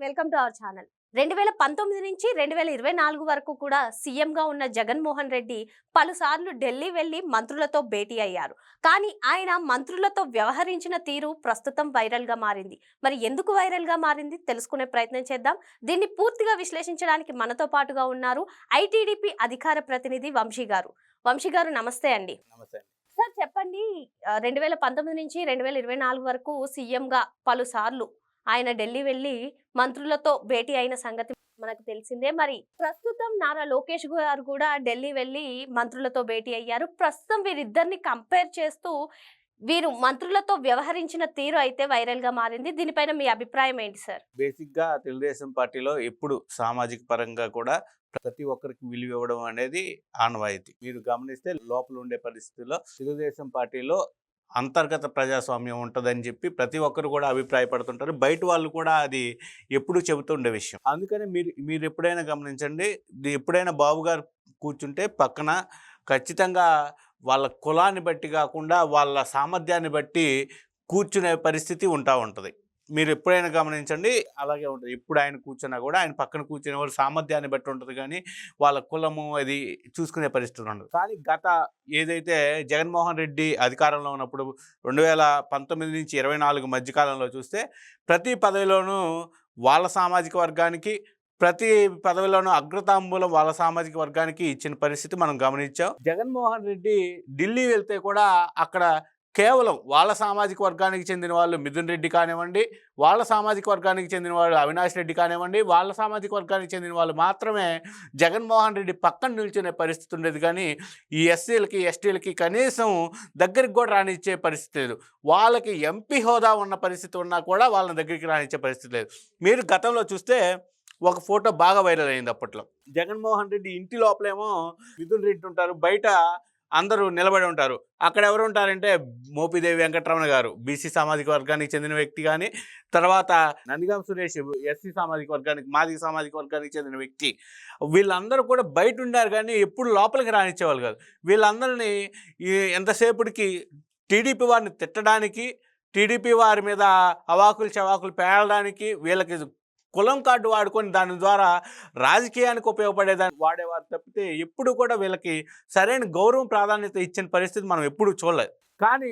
Welcome to our channel. 2019 నుంచి 2024 వరకు కూడా సీఎంగా ఉన్న జగన్మోహన్ రెడ్డి పలుసార్లు ఢిల్లీ వెళ్లి మంత్రులతో భేటీ అయ్యారు. కానీ ఆయన మంత్రులతో వ్యవహరించిన తీరు ప్రస్తుతం వైరల్ గా మారింది. మరి ఎందుకు వైరల్ గా మారింది తెలుసుకునే ప్రయత్నం చేద్దాం. దీన్ని పూర్తిగా విశ్లేషించడానికి మనతో పాటుగా ఉన్నారు ఐటీడీపీ అధికార ప్రతినిధి వంశీ గారు. వంశీ గారు నమస్తే అండి. నమస్తే. సార్ చెప్పండి, 2019 నుంచి 2024 వరకు సీఎంగా పలుసార్లు ఆయన ఢిల్లీ వెళ్లి మంత్రులతో భేటీ అయిన సంగతి మనకు తెలిసిందే. మరి ప్రస్తుతం నారా లోకేష్ గారు కూడా ఢిల్లీ వెళ్లి మంత్రులతో భేటీ అయ్యారు. ప్రస్తుతం వీరిద్దరిని కంపేర్ చేస్తూ వీరు మంత్రులతో వ్యవహరించిన తీరు అయితే వైరల్ గా మారింది. దీనిపైన మీ అభిప్రాయం ఏంటి సార్? బేసిక్ గా తెలుగుదేశం పార్టీలో ఎప్పుడు సామాజిక పరంగా కూడా ప్రతి ఒక్కరికి విలువ ఇవ్వడం అనేది ఆనవాయితీ. మీరు గమనిస్తే లోపల ఉండే పరిస్థితుల్లో తెలుగుదేశం పార్టీలో అంతర్గత ప్రజాస్వామ్యం ఉంటుందని చెప్పి ప్రతి ఒక్కరు కూడా అభిప్రాయపడుతుంటారు. బయట వాళ్ళు కూడా అది ఎప్పుడూ చెబుతుండే విషయం. అందుకని మీరు ఎప్పుడైనా గమనించండి, ఎప్పుడైనా బాబు గారు కూర్చుంటే పక్కన ఖచ్చితంగా వాళ్ళ కులాన్ని బట్టి కాకుండా వాళ్ళ సామర్థ్యాన్ని బట్టి కూర్చునే పరిస్థితి ఉంటుంది. మీరు ఎప్పుడైనా గమనించండి, అలాగే ఉంటుంది. ఎప్పుడు ఆయన కూర్చున్నా కూడా ఆయన పక్కన కూర్చునే వాళ్ళ సామర్థ్యాన్ని బట్టి ఉంటుంది, కానీ వాళ్ళ కులము అది చూసుకునే పరిస్థితి ఉండదు. కానీ గత ఏదైతే జగన్మోహన్ రెడ్డి అధికారంలో ఉన్నప్పుడు 2019 నుంచి 24 మధ్యకాలంలో చూస్తే ప్రతి పదవిలోనూ వాళ్ళ సామాజిక వర్గానికి, ప్రతి పదవిలోనూ అగ్రతాంబూలం వాళ్ళ సామాజిక వర్గానికి ఇచ్చిన పరిస్థితి మనం గమనించాం. జగన్మోహన్ రెడ్డి ఢిల్లీ వెళ్తే కూడా అక్కడ కేవలం వాళ్ళ సామాజిక వర్గానికి చెందిన వాళ్ళు మిథున్ రెడ్డి కానివ్వండి, వాళ్ళ సామాజిక వర్గానికి చెందిన వాళ్ళు అవినాష్ రెడ్డి కానివ్వండి, వాళ్ళ సామాజిక వర్గానికి చెందిన వాళ్ళు మాత్రమే జగన్మోహన్ రెడ్డి పక్కన నిల్చునే పరిస్థితి ఉండేది. కానీ ఈ ఎస్సీలకి ఎస్టీలకి కనీసం దగ్గరికి కూడా రానిచ్చే పరిస్థితి లేదు. వాళ్ళకి ఎంపీ హోదా ఉన్న పరిస్థితి ఉన్నా కూడా వాళ్ళని దగ్గరికి రానిచ్చే పరిస్థితి లేదు. మీరు గతంలో చూస్తే ఒక ఫోటో బాగా వైరల్ అయింది అప్పట్లో. జగన్మోహన్ రెడ్డి ఇంటి లోపలేమో మిథున్ రెడ్డి ఉంటారు, బయట అందరూ నిలబడి ఉంటారు. అక్కడ ఎవరు ఉంటారంటే మోపిదేవి వెంకటరమణ గారు, బీసీ సామాజిక వర్గానికి చెందిన వ్యక్తి, కానీ తర్వాత నందిగాం సురేష్ ఎస్సీ సామాజిక వర్గానికి, మాదిగ సామాజిక వర్గానికి చెందిన వ్యక్తి. వీళ్ళందరూ కూడా బయట ఉండారు కానీ ఎప్పుడు లోపలికి రానిచ్చేవాళ్ళు కాదు. వీళ్ళందరినీ ఎంతసేపటికి టీడీపీ వారిని తిట్టడానికి, టీడీపీ వారి మీద అవాకులు చవాకులు పేలడానికి, వీళ్ళకి కులం కార్డు వాడుకొని దాని ద్వారా రాజకీయానికి ఉపయోగపడేదాన్ని వాడేవారు తప్పితే ఎప్పుడు కూడా వీళ్ళకి సరైన గౌరవం ప్రాధాన్యత ఇచ్చిన పరిస్థితి మనం ఎప్పుడు చూడలేదు. కానీ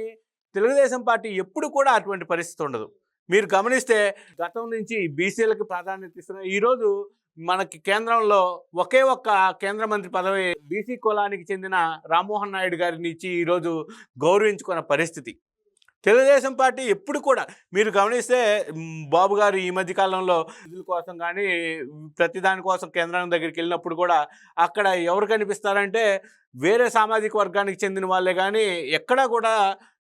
తెలుగుదేశం పార్టీ ఎప్పుడు కూడా అటువంటి పరిస్థితి ఉండదు. మీరు గమనిస్తే గతం నుంచి బీసీలకు ప్రాధాన్యత ఇస్తున్న ఈరోజు మనకి కేంద్రంలో ఒకే ఒక్క కేంద్ర మంత్రి పదవి బీసీ కులానికి చెందిన రామ్మోహన్ నాయుడు గారిని ఇచ్చి ఈరోజు గౌరవించుకున్న పరిస్థితి. తెలుగుదేశం పార్టీ ఎప్పుడు కూడా మీరు గమనిస్తే బాబు గారు ఈ మధ్య కాలంలో నిధుల కోసం కానీ ప్రతిదాని కోసం కేంద్రం దగ్గరికి వెళ్ళినప్పుడు కూడా అక్కడ ఎవరు కనిపిస్తారంటే వేరే సామాజిక వర్గానికి చెందిన వాళ్ళే, కానీ ఎక్కడా కూడా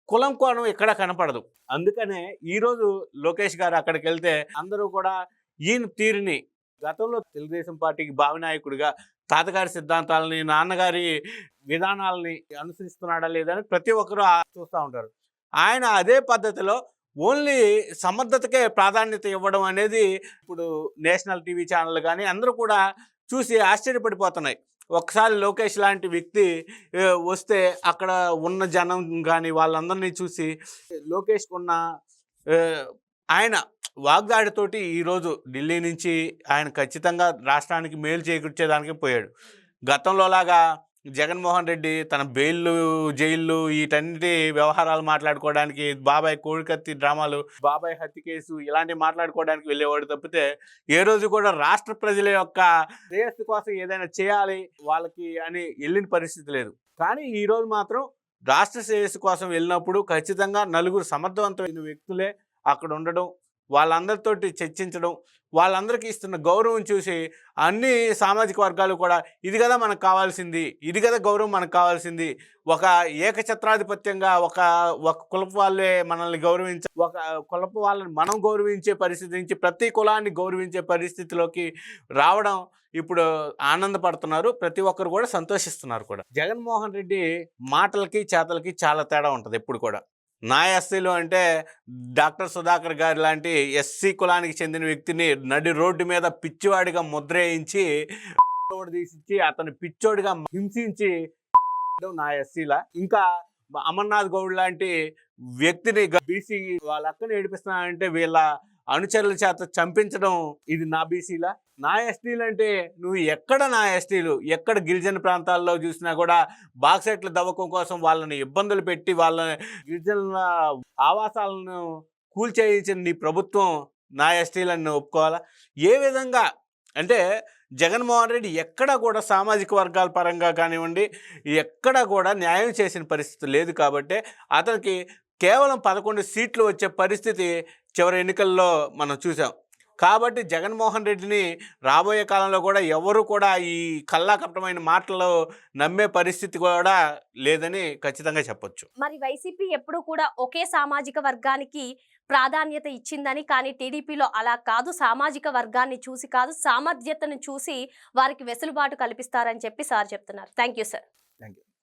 కులం కోణం ఎక్కడా కనపడదు. అందుకనే ఈరోజు లోకేష్ గారు అక్కడికి వెళ్తే అందరూ కూడా ఈయన తీరుని, గతంలో తెలుగుదేశం పార్టీకి భావినాయకుడిగా తాతగారి సిద్ధాంతాలని, నాన్నగారి విధానాలని అనుసరిస్తున్నాడా లేదని ప్రతి ఒక్కరూ చూస్తూ ఉంటారు. ఆయన అదే పద్ధతిలో ఓన్లీ సమర్థతకే ప్రాధాన్యత ఇవ్వడం అనేది ఇప్పుడు నేషనల్ టీవీ ఛానల్ కానీ అందరూ కూడా చూసి ఆశ్చర్యపడిపోతున్నాయి. ఒకసారి లోకేష్ లాంటి వ్యక్తి వస్తే అక్కడ ఉన్న జనం కానీ వాళ్ళందరినీ చూసి లోకేష్కి ఉన్న ఆయన వాగ్దాడితోటి ఈరోజు ఢిల్లీ నుంచి ఆయన ఖచ్చితంగా రాష్ట్రానికి మేలు చేకూర్చేదానికి పోయాడు. గతంలో లాగా జగన్మోహన్ రెడ్డి తన బెయిల్లు, జైళ్ళు, వీటన్నిటి వ్యవహారాలు మాట్లాడుకోవడానికి, బాబాయ్ కోడికత్తి డ్రామాలు, బాబాయ్ హత్య కేసు ఇలాంటివి మాట్లాడుకోవడానికి వెళ్ళేవాడు తప్పితే ఏ రోజు కూడా రాష్ట్ర ప్రజల యొక్క శ్రేయస్సు కోసం ఏదైనా చేయాలి వాళ్ళకి అని వెళ్ళిన పరిస్థితి లేదు. కానీ ఈరోజు మాత్రం రాష్ట్ర శ్రేయస్సు కోసం వెళ్ళినప్పుడు ఖచ్చితంగా నలుగురు సమర్థవంతమైన వ్యక్తులే అక్కడ ఉండడం, వాళ్ళందరితోటి చర్చించడం, వాళ్ళందరికీ ఇస్తున్న గౌరవం చూసి అన్ని సామాజిక వర్గాలు కూడా ఇది కదా మనకు కావాల్సింది, ఇది కదా గౌరవం మనకు కావాల్సింది, ఒక ఏకఛత్రాధిపత్యంగా ఒక కులపు వాళ్ళే మనల్ని ఒక కులపు వాళ్ళని మనం గౌరవించే పరిస్థితి నుంచి ప్రతి కులాన్ని గౌరవించే పరిస్థితిలోకి రావడం ఇప్పుడు ఆనందపడుతున్నారు. ప్రతి ఒక్కరు కూడా సంతోషిస్తున్నారు కూడా. జగన్మోహన్ రెడ్డి మాటలకి చేతలకి చాలా తేడా ఉంటుంది ఎప్పుడు కూడా. నా ఎస్సీలు అంటే డాక్టర్ సుధాకర్ గారి లాంటి ఎస్సీ కులానికి చెందిన వ్యక్తిని నడి రోడ్డు మీద పిచ్చివాడిగా ముద్రేయించి తీసిచ్చి అతను పిచ్చోడిగా హింసించి నా ఎస్సీల. ఇంకా అమర్నాథ్ గౌడ్ లాంటి వ్యక్తిని బీసీ వాళ్ళ అక్కని ఏడిపిస్తున్నానంటే వీళ్ళ అనుచరుల చేత చంపించడం ఇది నా బీసీలా? నా ఎస్టీలు అంటే నువ్వు ఎక్కడ నా ఎస్టీలు ఎక్కడ గిరిజన ప్రాంతాల్లో చూసినా కూడా బాక్సైట్ల దవ్వకం కోసం వాళ్ళని ఇబ్బందులు పెట్టి వాళ్ళ గిరిజనుల ఆవాసాలను కూల్చేయించిన నీ ప్రభుత్వం నా ఎస్టీలను ఒప్పుకోవాలా? ఏ విధంగా అంటే జగన్మోహన్ రెడ్డి ఎక్కడా కూడా సామాజిక వర్గాల పరంగా కానివ్వండి ఎక్కడా కూడా న్యాయం చేసిన పరిస్థితి లేదు కాబట్టి అతనికి కేవలం 11 సీట్లు వచ్చే పరిస్థితి చివరి ఎన్నికల్లో మనం చూసాం. కాబట్టి జగన్మోహన్ రెడ్డిని రాబోయే కాలంలో కూడా ఎవరు కూడా ఈ కల్లాకపటమైన మాటలు నమ్మే పరిస్థితి కూడా లేదని ఖచ్చితంగా చెప్పొచ్చు. మరి వైసీపీ ఎప్పుడు కూడా ఒకే సామాజిక వర్గానికి ప్రాధాన్యత ఇచ్చిందని, కానీ టీడీపీలో అలా కాదు, సామాజిక వర్గాన్ని చూసి కాదు సామర్థ్యతను చూసి వారికి వెసులుబాటు కల్పిస్తారని చెప్పి సార్ చెప్తున్నారు. Thank you sir. Thank you.